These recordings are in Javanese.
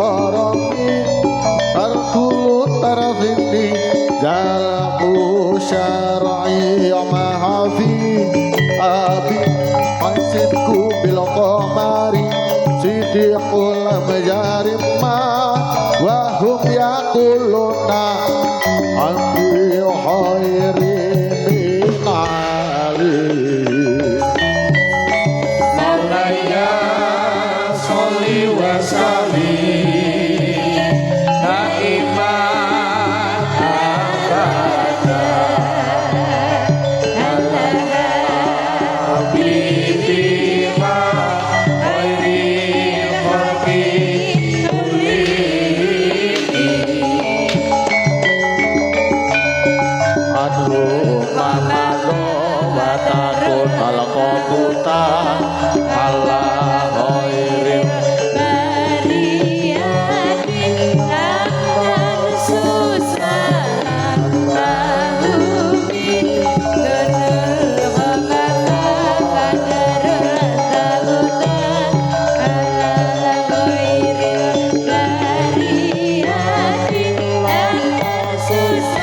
korami Tarkulu tarafini Jalaku syara'i mahafi Abi Pasidku bilqamari Sidiqul majarimma Wahum yakuluna Andi khairi minali Maulaya sholli wa sallim daiman abada ala habibi wa khairi khalqi Aduh mamalo watakun al-qabuta Allah khairil bariyatin akan susah bahumi dunul ghamata qadarul taluta ala ghairil bariyatin akan susah.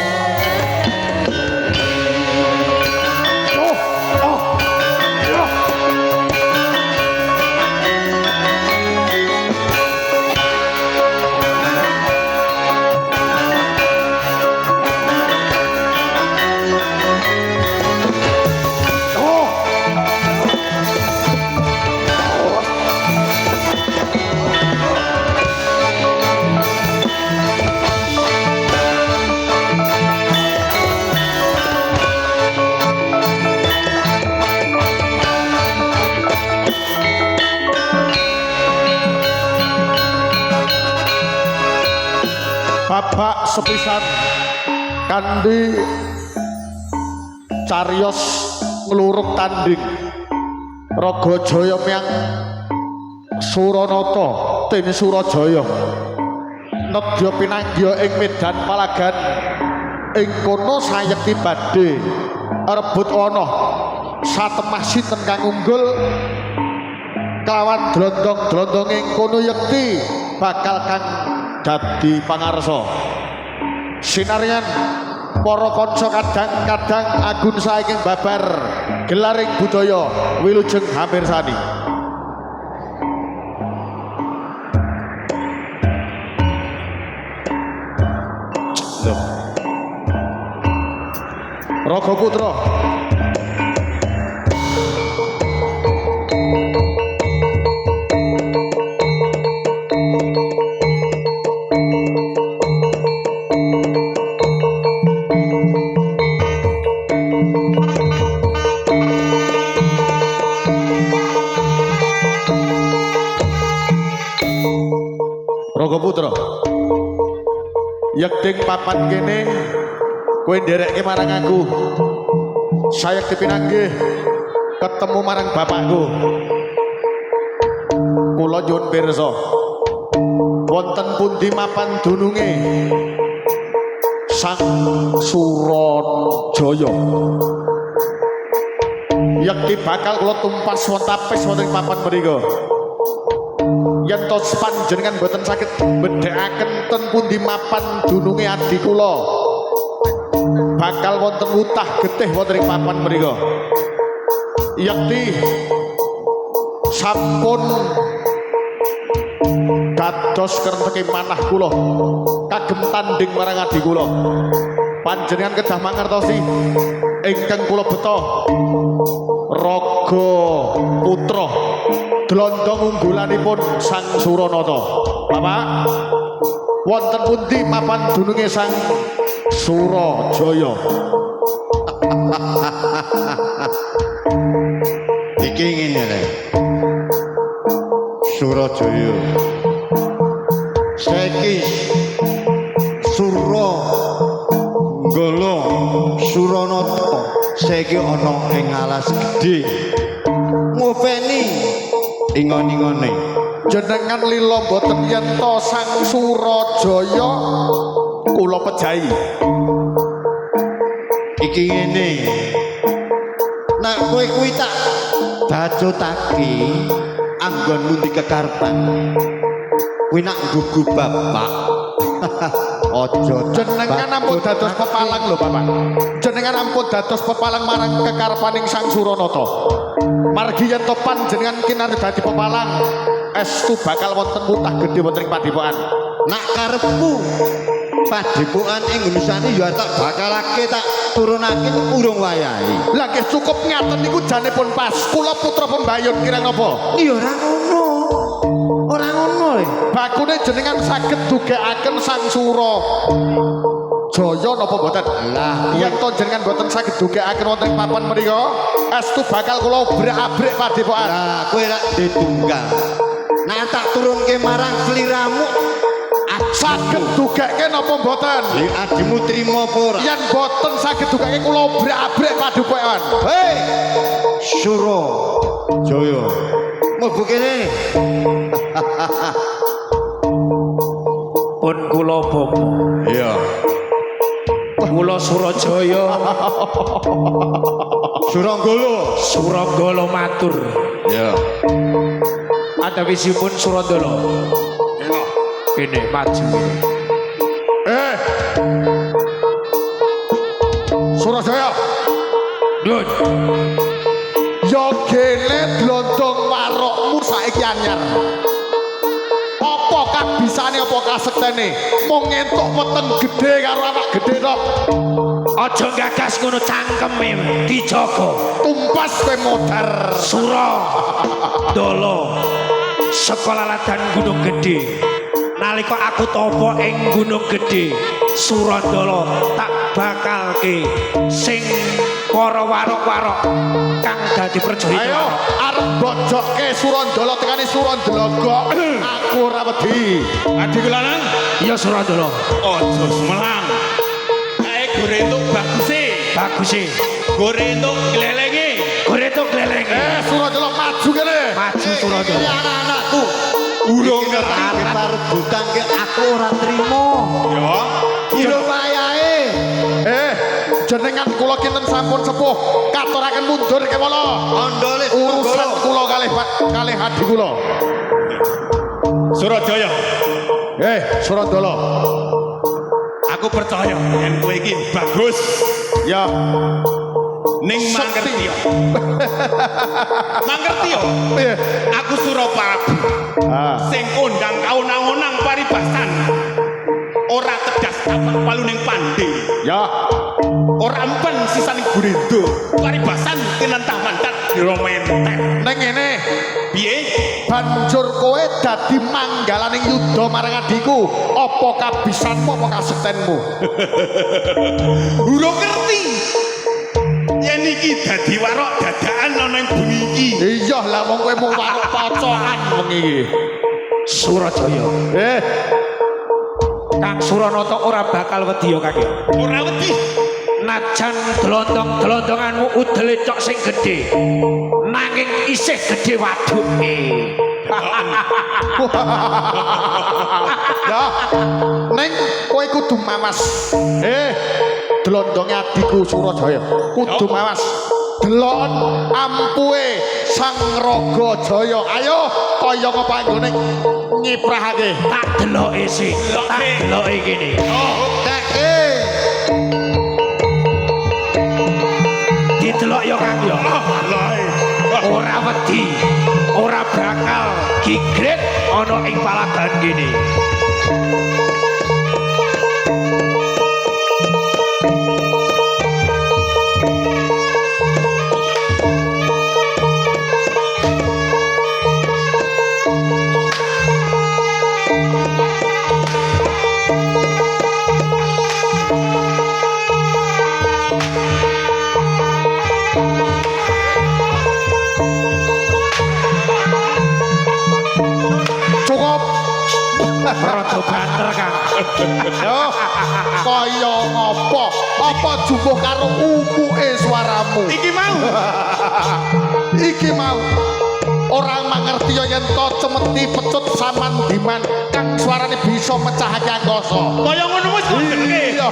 Babak sepisan kandi cariyos ngluruk tanding Raga Jaya miyang Suranata Tim Surajaya nedya pinanggya ing medan palagan ing kono sayekti badhe rebut ana satemah sinten kang unggul kelawan drondong-drondong ing kono yekti bakal kang dadi pangarsa sinaryan para kanca kadang-kadang agun saking babar gelaring budaya wilujeng hamirsani Raga Putra Raga Putra yekting papan kene kowe nderekke marang aku sayekti pinanggih ketemu marang bapakku kula nyuwun pirsa wonten pundi mapan dununge Sang Suranjaya yekti bakal kula tumpas wonten wonten papan mriku yen to panjenengan boten saged bedhekaken ten pundi mapan dununge adi kula bakal wonten utah getih wonten ing papan mriku yakti sampun dados kerenteke manah kula kagem tanding marang adi kula panjenengan kedah mangertosi ingkang kula beto Raga Putra Dlondong unggulanipun Sang Suranata. Bapak, wonten pundi mapan dununge Sang Surajaya? Iki ngene rek. Surajaya. Saiki Suragala Suranata saiki ana ing alas gedhe. Ngopeni ingon-ingone jenengan lila boten yen to Sang Surajaya kula pejahi. Iki ngene. Nek kowe kuwi tak bacotake anggonmu di kekarepan. kuwi nak gugu bapak. Ojo Jenengan ampun dados pepalang lho Bapak. Jenengan ampun dados pepalang marang kekarepaning Sang Suranata. Margi yen to panjenengan kinarep dadi pepalang, estu bakal wonten mutah gedhe wonten ing padepokan. nak karepmu padepokan Indonesia ini ya tak bakalake tak turunake urung wayahe. Lah nggih cukup ngaten niku janipun pas. Kula putra pembayun kirang napa? Iya ora ngono. Ora ngono. Bakune jenengan saged dugekaken Sang Sura Jaya napa mboten? Lah Yen to jenengan mboten saged dugekaken wonten ing papan mriku, estu bakal kula obrak-abrik padepokan. lah kowe lak ditunggal. Nah tak turunke marang sliramu Saged dugekke napa mboten? adimu trimo apa ora? Yen mboten saged dugekke kula obrak-abrik padepokan. Hei Sura Jaya mlebu kene. Pun kula bapa. Iya. Kula Surajaya, Suranggala. Suranggala matur. Iya. Antawisipun Surandala. Kene maju. Surajaya, Nun, ya gene dlondong warokmu saiki anyar. Apa kabisane apa kasektene? Mung entuk weteng gedhe karo anak gedhe tok. aja gagas ngono cangkeme dijaga. Tumpas kowe modar. Surandala sekolah ladan Gunung Gedhe. Nalika aku topo ing Gunung Gedhe, Surandala tak bakalke sing para warok-warok kang dadi prajurit. Ayo arep bojokke Surandala tekani Surandalaga. Aku ora wedi. Adikku lanang, Iya Surandala. ojo semelang. Kae gore entuk baguse, Baguse. gore entuk glelenge. Goretok leleng. Surandala maju kene. Maju Surandala. Anak-anakku Urung iki ngerti. parebutan ke aku ora trimo. Ya, Kira wayahe. Jenengan kula kinten sampun sepuh, katuraken mundur kemala. Ondole Urusan kula kalih adi kula. Surajaya, Surandala. aku percaya yen kowe iki bagus Ya, ning mangerti. Mangerti yo. piye? Aku Suraprabu sing kondang kaunang-unang paribasan. Ora tegas tapak paluning pandhe. Ya, Ora empen sisaning Gurindra. Paribasan kinentah mantat dira menteng. ning ngene. Piye? Banjur kowe dadi manggalaning yuda marang adiku. Apa kabisanmu apa kasektenmu? Urung ngerti. Yen iki dadi warok dadakan ana ing bumi iki. Iya lah wong kowe mung warok pocokan wengi iki. Surajaya. Kang Suranata ora bakal wedi ya Kang. Ora wedi. Najan delondong-delondonganmu udele cok sing gedhe. Nanging isih gedhe waduke. Ya, ning kowe kudu mawas. Delondonge adiku Surajaya. Kudu mawas. Delon ampuhe Sang Raga Jaya. Ayo kaya ngapa anggone nyiprahake. Tak deloke sih. Tak deloke kene. Didelok ya Kang ya. Ora wedi. Ora bakal gigret ana ing palagan kene. Cukup. Rada banter Kang. Yo, kaya ngapa? Apa jumbuh karo umuke swaramu? Iki mau. Iki mau orang mangerti yen to cemeti pecut samandiman kang suarane bisa mecahake angkasa. Kaya ngono wis jenenge. Iya.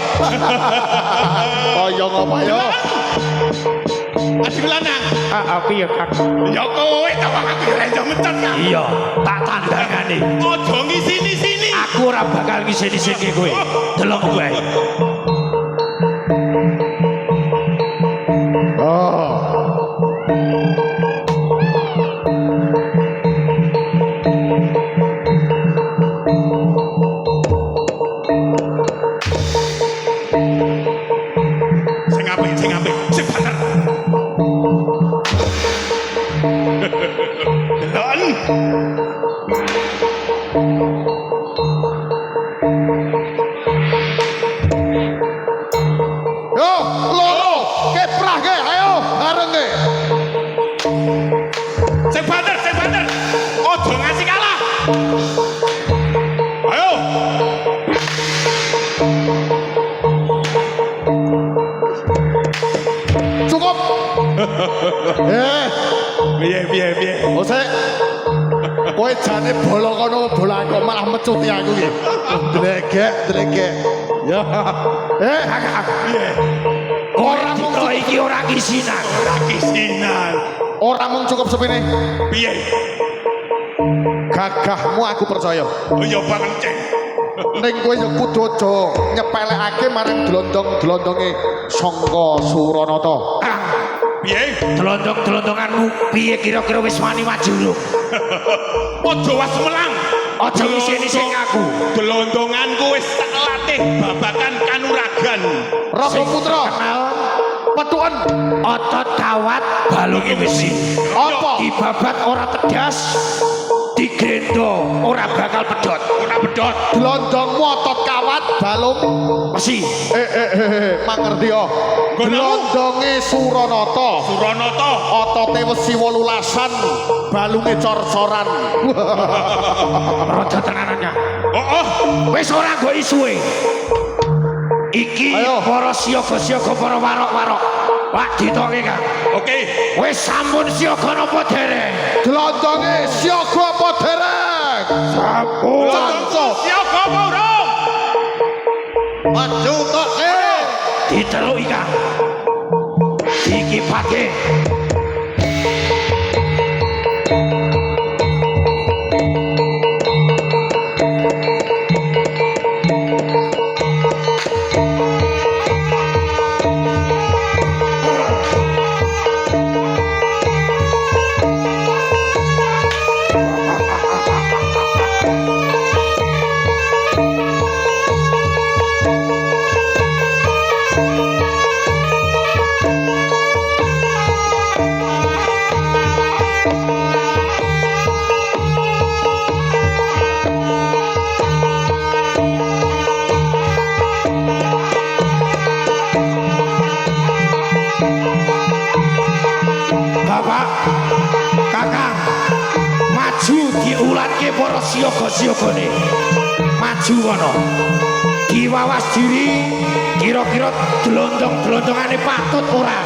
Kaya ngapa ya? Adikku lanang. Piye Kang? Ya kowe tawang aku ora iso mencet Kang. Iya, tak tandangane. Ojo ngisini-sini. Aku ora bakal ngisini-sini kowe. Delok kowe. Oh. Sing apik, sing apik, sing bener. Delon. Yo, loro, keprah ke, ayo, bareng ke. Sing bener, sing bener. Ojo ngasih kalah. Ayo. Cukup. Piye. Ose. Kowe jane bola kono bola kok malah mecuti aku iki. Dlegek. Ya. Piye? Ora mung Dino iki ora kisinan. Ora kisinan. ora mung cukup sepene. Piye? Gagahmu aku percaya. Oh ya banget ceng. Ning kowe ya kudu aja nyepelekake marang glondong-glondonge Sangga Suranata. Piye? Delondong-delondonganmu piye kira-kira wis wani maju lho. Ojo was melang. Aja ngisini-sing aku. Gelondonganku wis tak latih babakan kanuragan. Raga Putra, Kenal petukan otot kawat balunge besi. apa? Dibabat ora tegas, digrendo ora bakal pedot. Ora pedot. Glondongmu otot kawat balung. Mesti Mangerti ya. Glondonge Suranata. Suranata. Otote wesi 18-an, balunge cor-coran. rada tenanannya. Oh. Wis ora nggo isuwe. Iki Ayo. para siaga-siaga para warok-warok. Wak ditoke Kang. Oke. Wis sampun siaga napa dereng? Glondonge siaga apa dereng? Sampun. Canco. Siapa apa urung? Maju tok Diteluki Kang. Dikipake. Bapak, Kakang, maju diulatke para siaga-siagane. Maju kono. Diwawas diri, kira-kira delondong-delondongane patut ora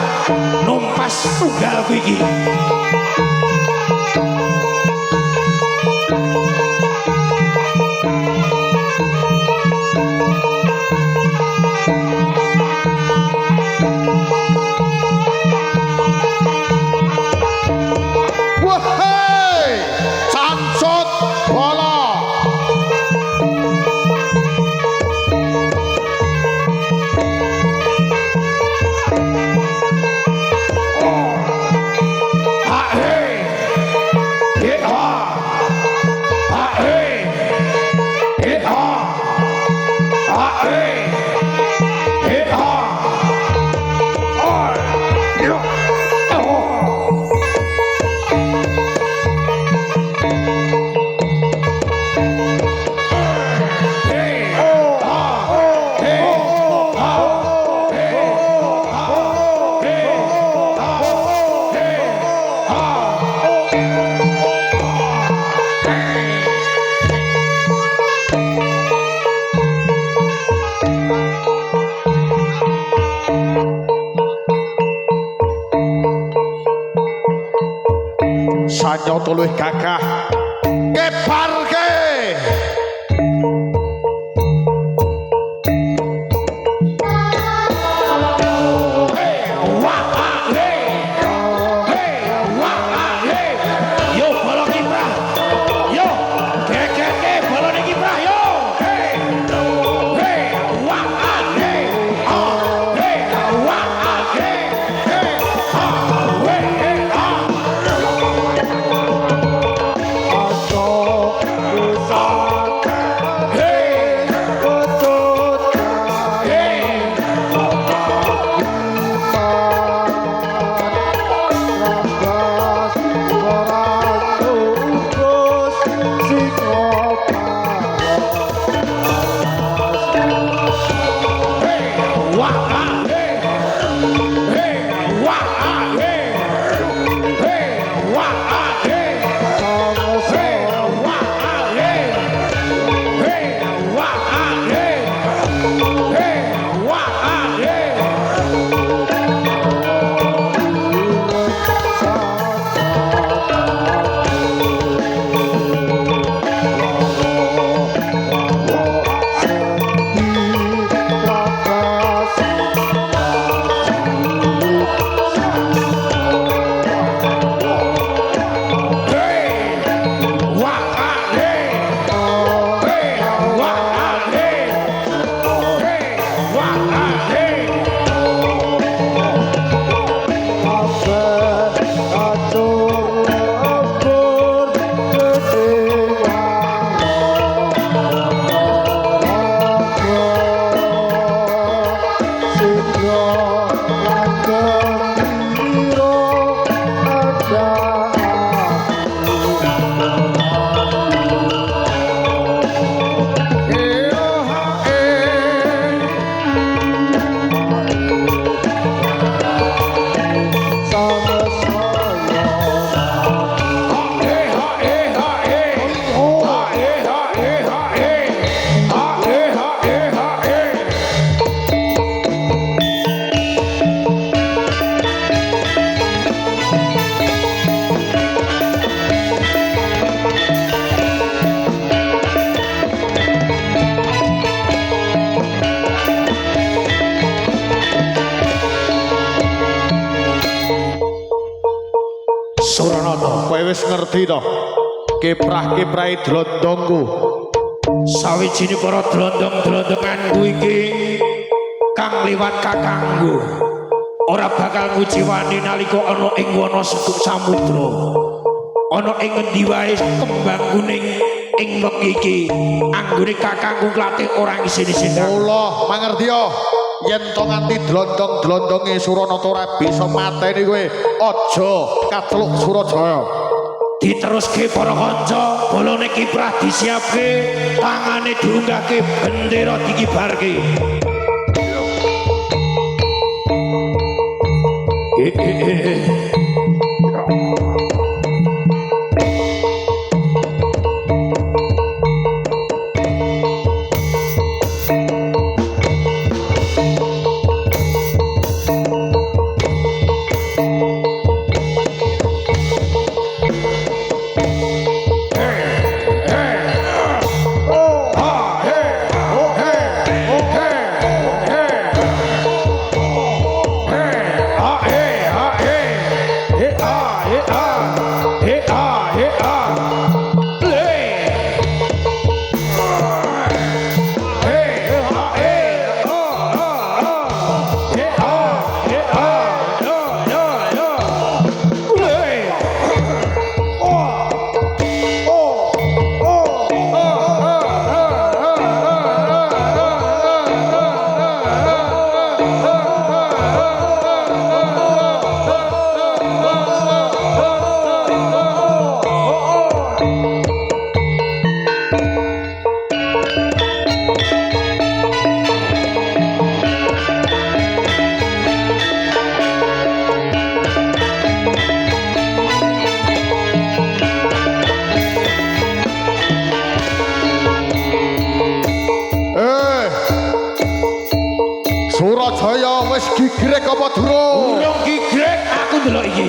numpas tunggalku iki. Wahai cancut bola. Sanyata luwih gagah. Kebarke. ngerti toh kiprah-kiprahe dlondongku. Sawijine para dlondong-dlondonganku iki kang liwat kakangku ora bakal ngujiwani nalika ana ing wana seduk samudra. Ana ing ngendi wae kembang kuning ing wengi iki anggone kakangku klatih ora isin-isin. Mula mangertiya yen to nganti dlondong-dlondonge Suranata ora bisa mateni kowe, aja kaceluk Surajaya. Diteruske para kanca, bolone kiprah disiapke, tangane diunggahke, bendera dikibarke. Surajaya wis gigrek apa durung? Urung gigrek aku ndelok iki.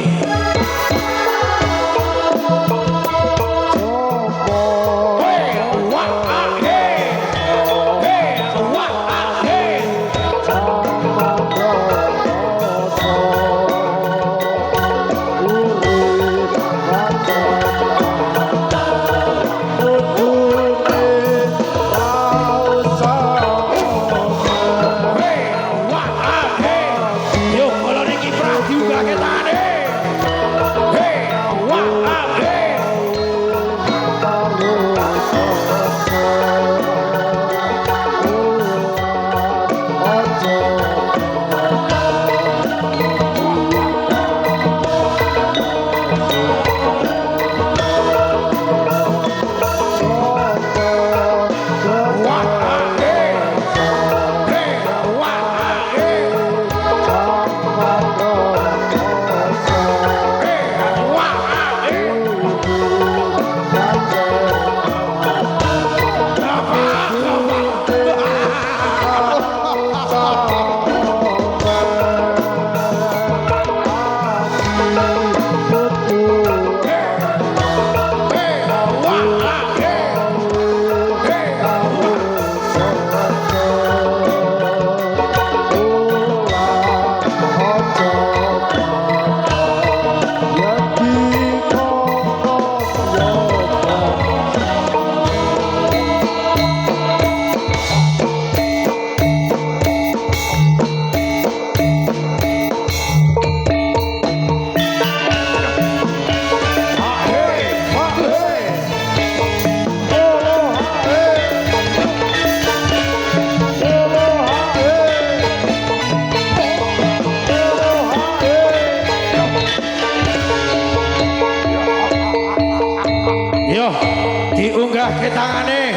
Diunggahke tangane.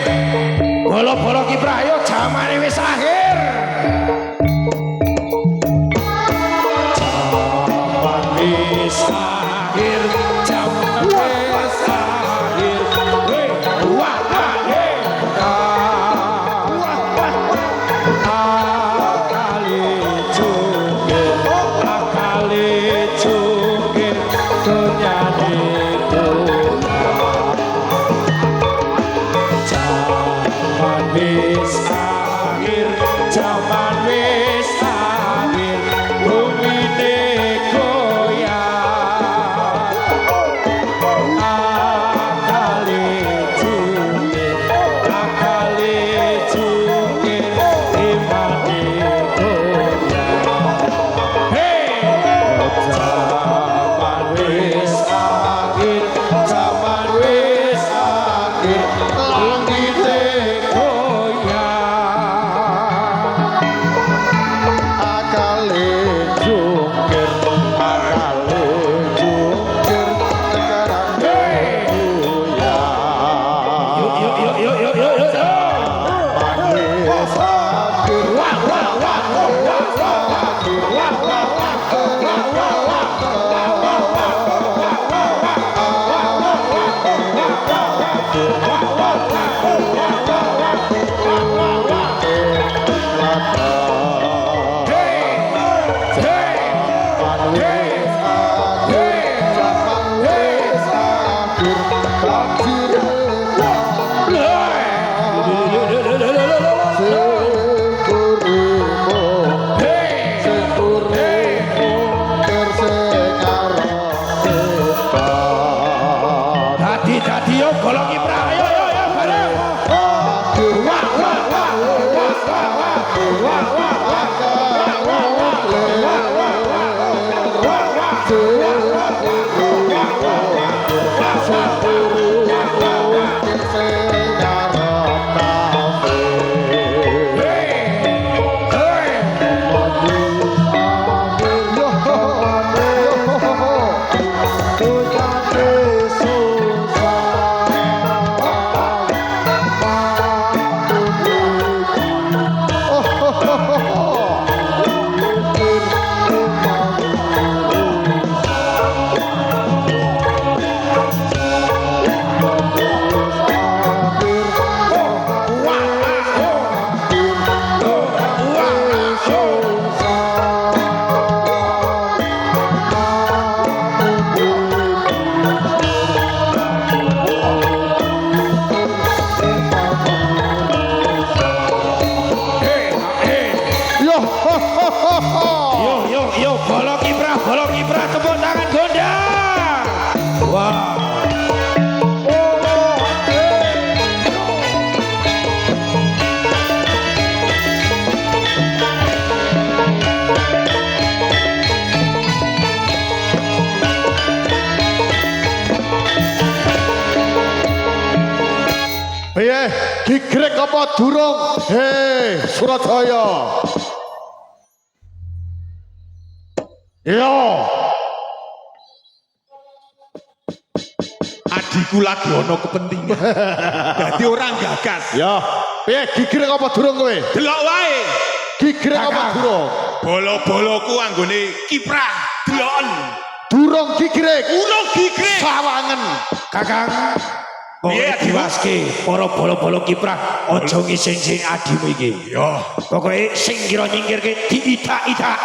Bola-bola kiprah yo jamane wis akhir. Jaman wis akhir, jaman wis akhir. Wah, akali cukir dunyane wis Dadi yo golong kiprah yo bareng. Yo golong kiprah tepuk tangan gondang. Wah. Piye gigrek apa durung? Hei Surabaya. Yo. Adikku lagi ono kepentingan. Dadi orang gagas. Ya, piye gigrek apa durung kowe? Delok wae. Gigrek apa durung? Bolo-boloku anggone kiprah deloken. Durung gigrek. Urung gigrek. Sawangen. Kakang. Piye, Pokoke diwaske para bolo-bolo kiprah aja ngising-sing adimu iki. Yo, Pokoke sing kira nyingkirke diidak-idak.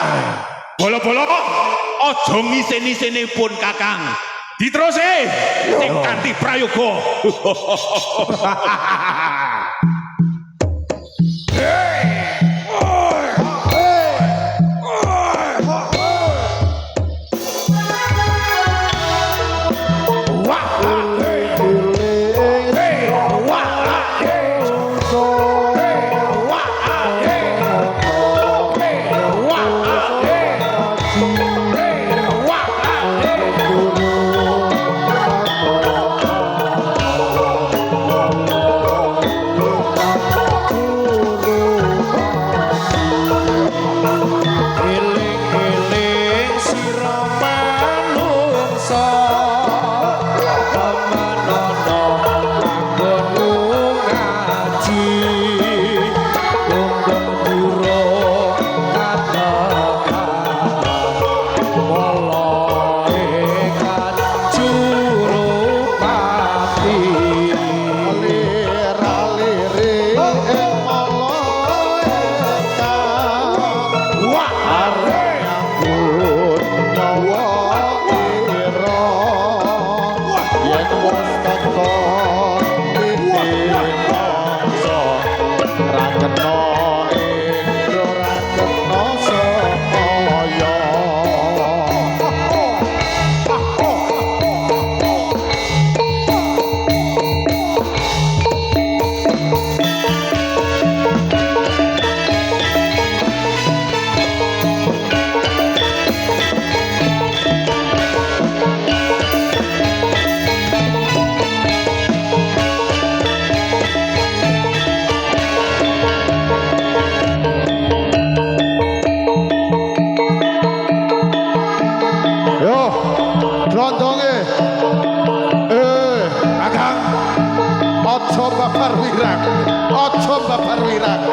bolo-bolo aja ngiseni-seni pun Kakang. Diteruse sing kanthi prayoga.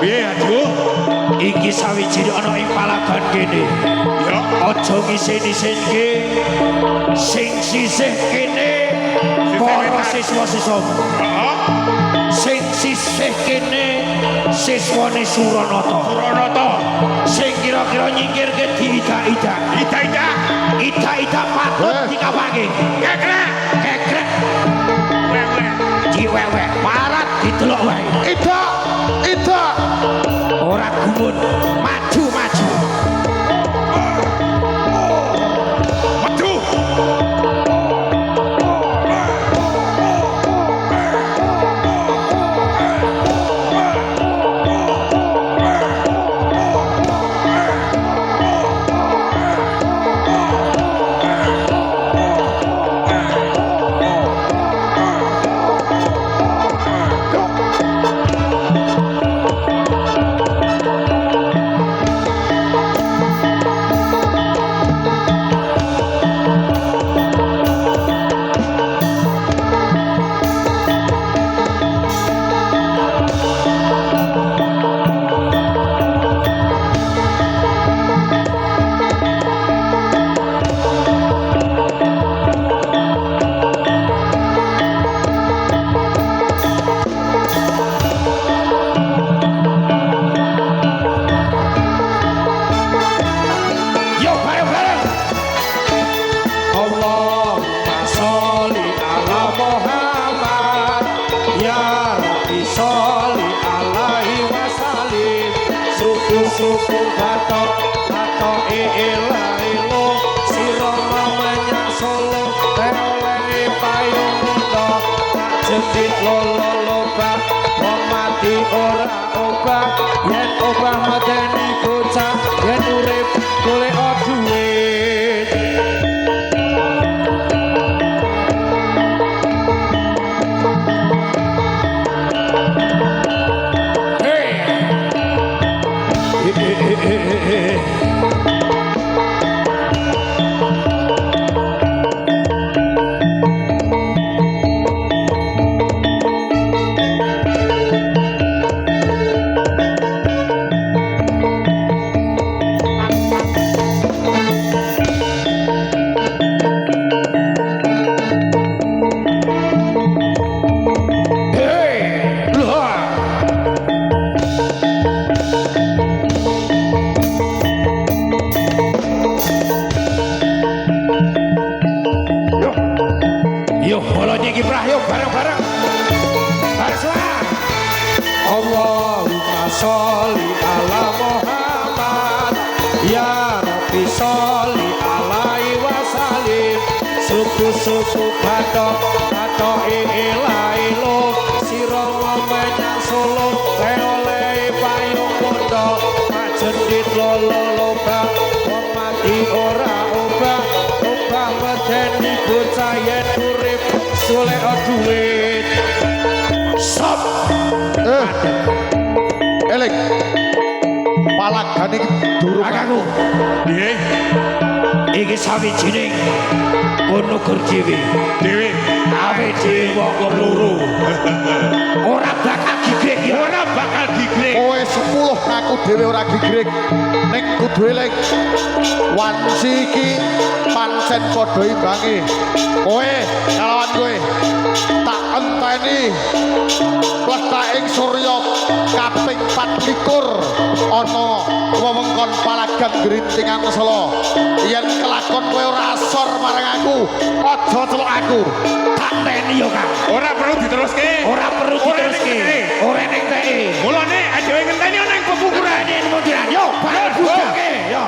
Piye aduh? Iki sawijine ana ing palagan kene. Ya. Aja ngisin-isinke sing sisih kene para siswa-siswa. Heeh. Sing sisih kene siswane Suranata. Pranata. Sing kira-kira nyingkirke diidak-idak. Ida-ida. Ida-ida patut dikawake. Kekrek. Kekrek Wewe. diwewek parat didelok wae. Ida, Ida. Ora gumun, maju-maju. Maju. Yo bareng-bareng. Allahumma sholli ala Muhammad ya Rabbi sholli alaihi wasallim. Suku-suku batok ilahi lo sira menyang Solo oleh payung muda tak jedit lolo-loba wong mati ora obah yen obah medeni bocah yen urip golek duit. Yo, bolanya kiprah yuk bareng-bareng. Bareng. Allahumma sholli ala Muhammad ya Rabbi sholli alaihi wasallim. Suku-suku batok ilahi lo sira menyang Solo oleh payung muda majendit lolo-loba wong mati ora obah medeni bocah yen urip golek duit. Sop Eling. Palagan iki durung Kakangku, Piye? iki sawijining kono gerjewe Dewe. awe dhewe wong loro ora bakal gigrek ya. Ora bakal digrek. kowe 10 ngaku dhewe ora gigrek ning kudu eling wanci iki pancen padha imbangi kowe kalawan kowe tak enteni pletak ing surya kaping 24 ana wewengkon palagan grintingan Solo yen kelakon kowe ora asor marang aku aja celuk aku Tak teni yo Kang. Ora perlu diteruske. Ora perlu diteruske. Ora ning teke. Mulane aja ngenteni ana ing pepukuran. Ora ning munduran yo bareng budake yo.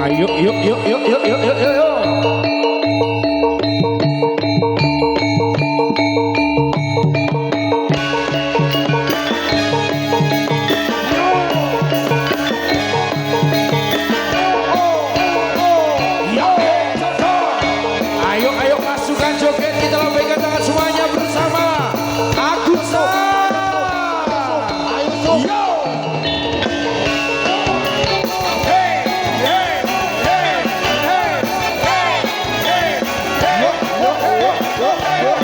Ayo, yuk, yuk, yuk, yuk, yuk, yuk, yuk, yuk. Ayo, ayo pasukan joget kita lambaikan tangan semuanya bersama. Aku Yo. Hey, hey, hey, hey, hey, hey, hey, hey, hey, hey.